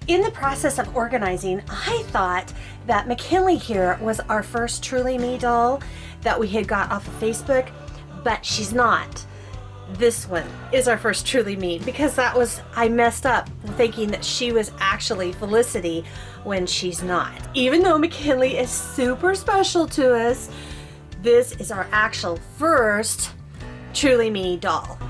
In the process of organizing, I thought that McKinley here was our first Truly Me doll that we had got off of Facebook, but she's not. This one is our first Truly Me because I messed up thinking that she was actually Felicity when she's not. Even though McKinley is super special to us, this is our actual first Truly Me doll.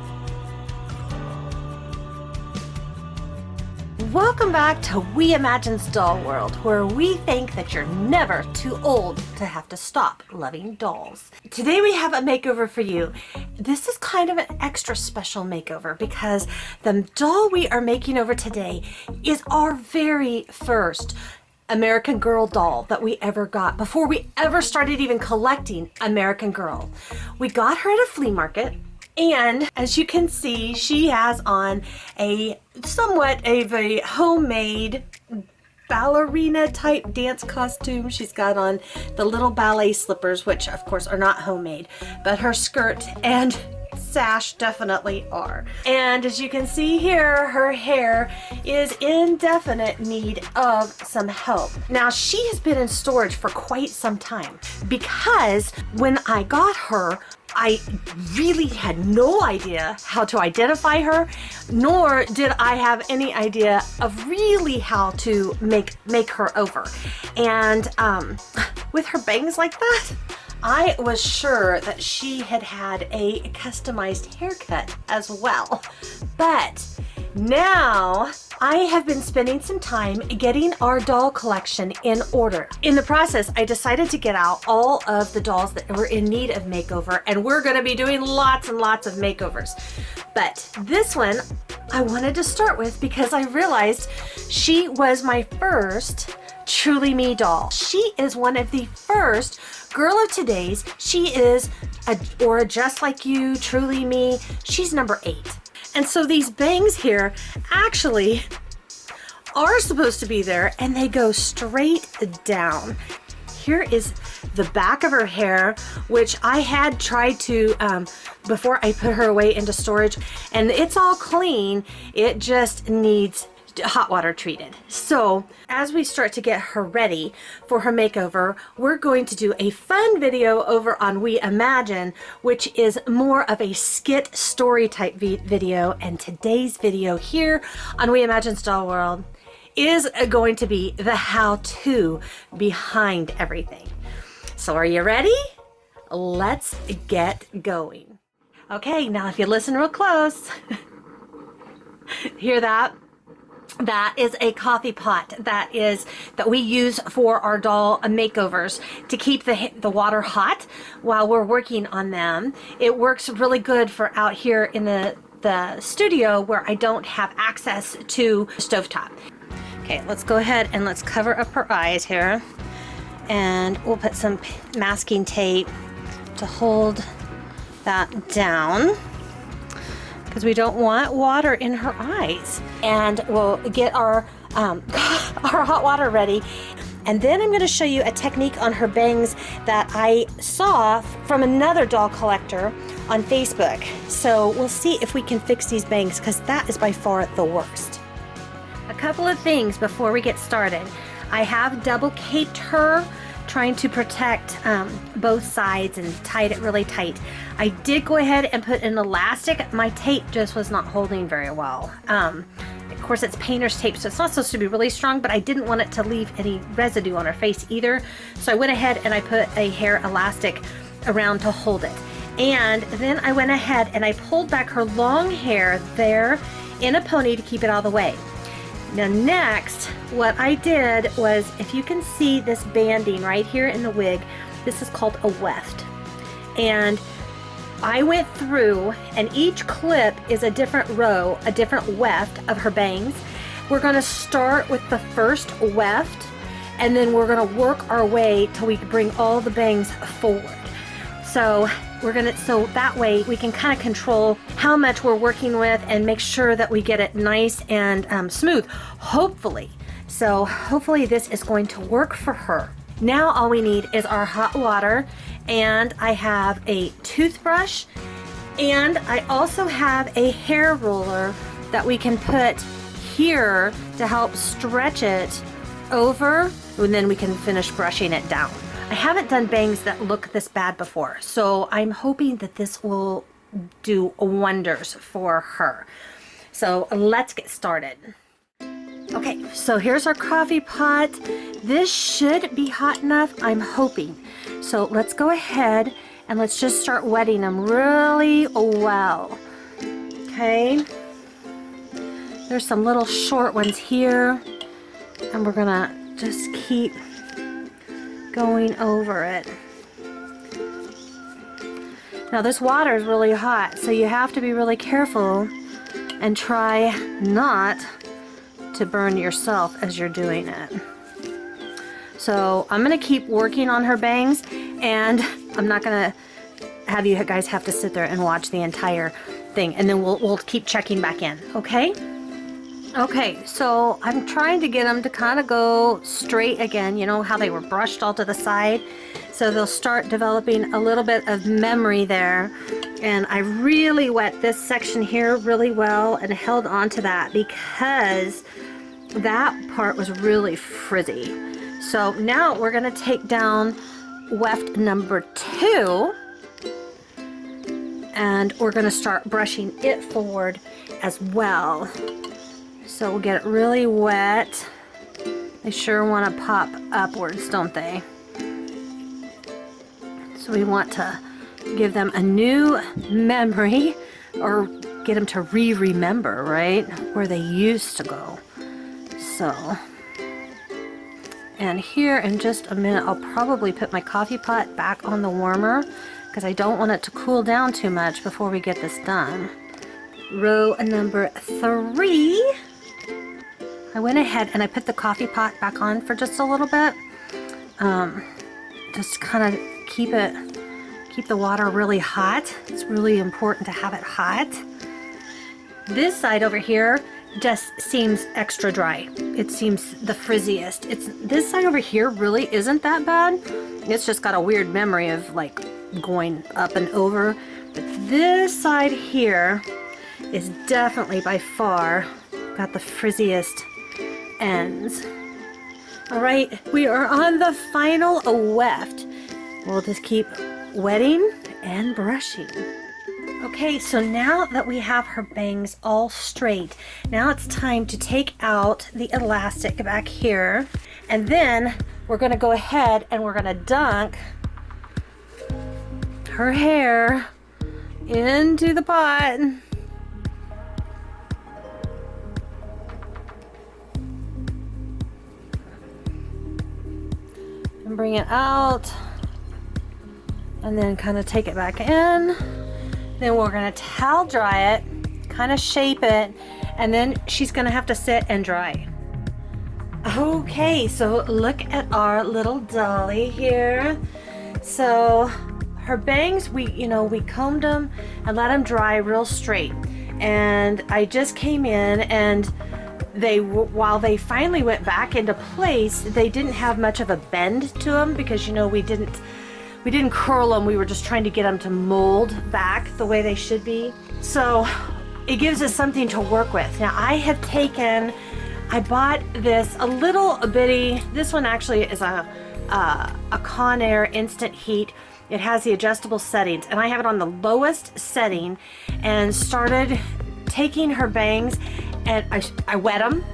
Welcome back to We Imagine's Doll World, where we think that you're never too old to have to stop loving dolls. Today we have a makeover for you. This is kind of an extra special makeover because the doll we are making over today is our very first American Girl doll that we ever got before we ever started even collecting American Girl. We got her at a flea market. And as you can see, she has on a somewhat of a homemade ballerina type dance costume. She's got on the little ballet slippers, which of course are not homemade, but her skirt and sash definitely are. And as you can see here, her hair is in definite need of some help. Now, she has been in storage for quite some time because when I got her, I really had no idea how to identify her, nor did I have any idea of really how to make her over. And with her bangs like that, I was sure that she had had a customized haircut as well. But now I have been spending some time getting our doll collection in order. In the process, I decided to get out all of the dolls that were in need of makeover, and we're going to be doing lots and lots of makeovers. But this one I wanted to start with because I realized she was my first Truly Me doll. She is one of the first Girl of Today's. She is a Just Like You, Truly Me. She's number 8. And so these bangs here actually are supposed to be there, and they go straight down. Here is the back of her hair, which I had tried to, before I put her away into storage, and it's all clean. It just needs hot water treated. So as we start to get her ready for her makeover, we're going to do a fun video over on We Imagine, which is more of a skit story type video. And today's video here on We Imagine's Doll World is going to be the how-to behind everything. So are you ready? Let's get going. Okay, now if you listen real close, hear that? That is a coffee pot that we use for our doll makeovers to keep the water hot while we're working on them. It works really good for out here in the studio where I don't have access to stovetop. Okay, let's go ahead and let's cover up her eyes here, and we'll put some masking tape to hold that down, because we don't want water in her eyes. And we'll get our our hot water ready. And then I'm going to show you a technique on her bangs that I saw from another doll collector on Facebook. So we'll see if we can fix these bangs, because that is by far the worst. A couple of things before we get started. I have double caped her, trying to protect both sides and tied it really tight. I did go ahead and put an elastic. My tape just was not holding very well. Of course, it's painter's tape, so it's not supposed to be really strong, but I didn't want it to leave any residue on her face either. So I went ahead and I put a hair elastic around to hold it. And then I went ahead and I pulled back her long hair there in a pony to keep it out of the way. Now next, what I did was, if you can see this banding right here in the wig, this is called a weft. And I went through, and each clip is a different row, a different weft of her bangs. We're going to start with the first weft, and then we're going to work our way till we bring all the bangs forward. So so that way we can kind of control how much we're working with and make sure that we get it nice and smooth, hopefully. So hopefully this is going to work for her. Now all we need is our hot water, and I have a toothbrush, and I also have a hair roller that we can put here to help stretch it over, and then we can finish brushing it down. I haven't done bangs that look this bad before, so I'm hoping that this will do wonders for her. So let's get started. Okay, so here's our coffee pot. This should be hot enough, I'm hoping. So let's go ahead and let's just start wetting them really well. Okay, there's some little short ones here, and we're gonna just keep going over it. Now this water is really hot, so you have to be really careful and try not to burn yourself as you're doing it. So I'm gonna keep working on her bangs, and I'm not gonna have you guys have to sit there and watch the entire thing, and then we'll keep checking back in, okay? Okay, so I'm trying to get them to kind of go straight again. You know how they were brushed all to the side? So they'll start developing a little bit of memory there. And I really wet this section here really well and held on to that because that part was really frizzy. So now we're gonna take down weft number 2, and we're gonna start brushing it forward as well. So we'll get it really wet. They sure want to pop upwards, don't they? So we want to give them a new memory, or get them to remember, right? Where they used to go. So, and here in just a minute, I'll probably put my coffee pot back on the warmer because I don't want it to cool down too much before we get this done. Row number 3. I went ahead and I put the coffee pot back on for just a little bit. Just kind of keep the water really hot. It's really important to have it hot. This side over here just seems extra dry. It seems the frizziest. This side over here really isn't that bad. It's just got a weird memory of like going up and over. But this side here is definitely by far got the frizziest ends. All right, we are on the final weft. We'll just keep wetting and brushing. Okay, so now that we have her bangs all straight, now it's time to take out the elastic back here, and then we're gonna go ahead and we're gonna dunk her hair into the pot. And bring it out, and then kind of take it back in. Then we're gonna towel dry it, kind of shape it, and then she's gonna have to sit and dry. Okay, so look at our little dolly here. So her bangs, we combed them and let them dry real straight. And I just came in, and while they finally went back into place, they didn't have much of a bend to them because we didn't curl them. We were just trying to get them to mold back the way they should be. So it gives us something to work with. Now I bought this a little bitty. This one actually is a Conair Instant Heat. It has the adjustable settings, and I have it on the lowest setting, and started taking her bangs, and I wet them,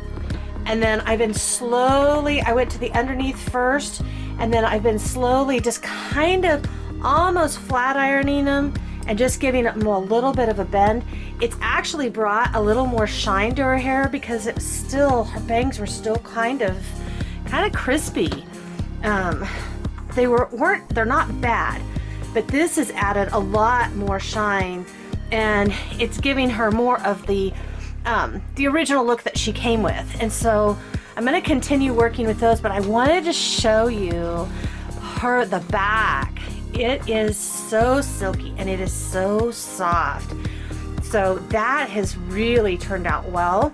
and then I went to the underneath first, and then I've been slowly just kind of almost flat ironing them and just giving them a little bit of a bend. It's actually brought a little more shine to her hair because her bangs were still kind of crispy. They're not bad, but this has added a lot more shine, and it's giving her more of the original look that she came with. And so I'm going to continue working with those, but I wanted to show you the back. It is so silky and it is so soft. So that has really turned out well.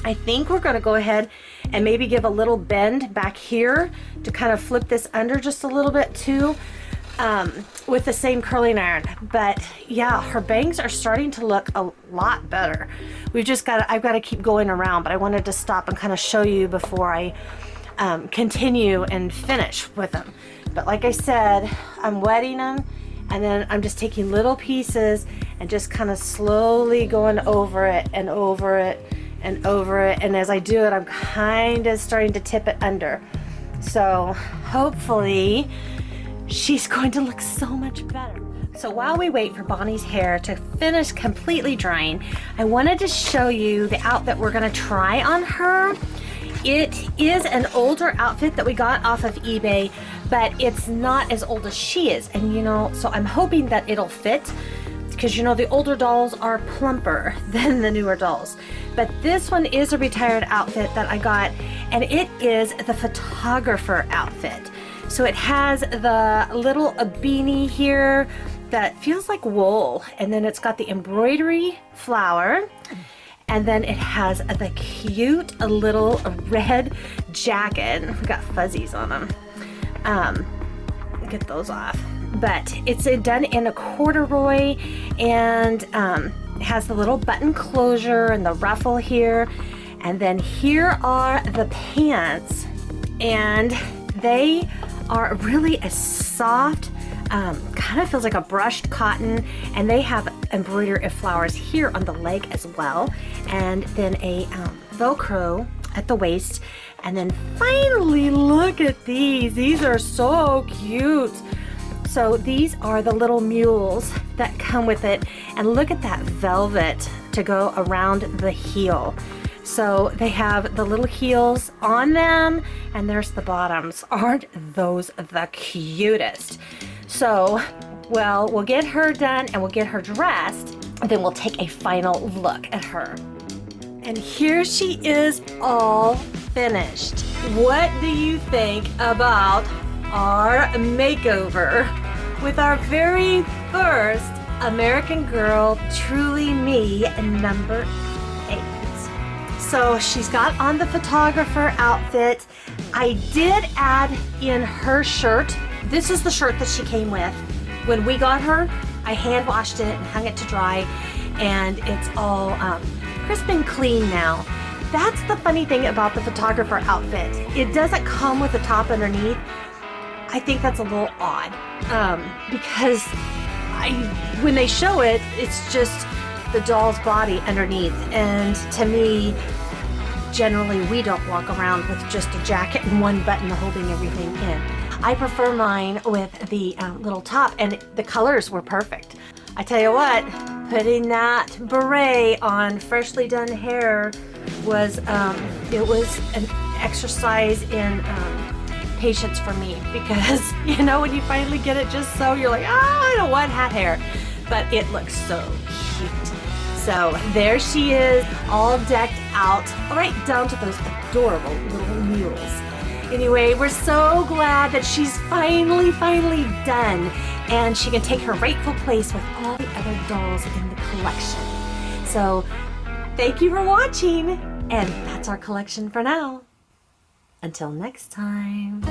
I think we're going to go ahead and maybe give a little bend back here to kind of flip this under just a little bit too. with the same curling iron. But yeah, her bangs are starting to look a lot better. I've got to keep going around, but I wanted to stop and kind of show you before I continue and finish with them. But like I said, I'm wetting them, and then I'm just taking little pieces and just kind of slowly going over it and over it and over it. And as I do it, I'm kind of starting to tip it under. So hopefully she's going to look so much better. So while we wait for Bonnie's hair to finish completely drying, I wanted to show you the outfit we're gonna try on her. It is an older outfit that we got off of eBay, but it's not as old as she is. And you know, so I'm hoping that it'll fit, because you know, the older dolls are plumper than the newer dolls. But this one is a retired outfit that I got, and it is the photographer outfit. So it has the little beanie here that feels like wool, and then it's got the embroidery flower, and then it has the cute little red jacket. We've got fuzzies on them. Get those off. But it's done in a corduroy, and it has the little button closure and the ruffle here. And then here are the pants, and they are really a soft, kind of feels like a brushed cotton, and they have embroidery flowers here on the leg as well, and then a Velcro at the waist. And then finally, look at these are so cute. So these are the little mules that come with it, and look at that velvet to go around the heel. So they have the little heels on them, and there's the bottoms. Aren't those the cutest? So, well, we'll get her done and we'll get her dressed, and then we'll take a final look at her. And here she is, all finished. What do you think about our makeover with our very first American Girl Truly Me number 8? So she's got on the photographer outfit. I did add in her shirt. This is the shirt that she came with. When we got her, I hand washed it and hung it to dry, and it's all crisp and clean now. That's the funny thing about the photographer outfit. It doesn't come with a top underneath. I think that's a little odd, because when they show it, it's just the doll's body underneath. And to me, generally we don't walk around with just a jacket and one button holding everything in. I prefer mine with the little top, and the colors were perfect. I tell you what, putting that beret on freshly done hair was, it was an exercise in patience for me, because you know, when you finally get it just so, you're like, I don't want hat hair, but it looks so cute. So there she is, all decked out, right down to those adorable little mules. Anyway, we're so glad that she's finally done, and she can take her rightful place with all the other dolls in the collection. So thank you for watching, and that's our collection for now. Until next time.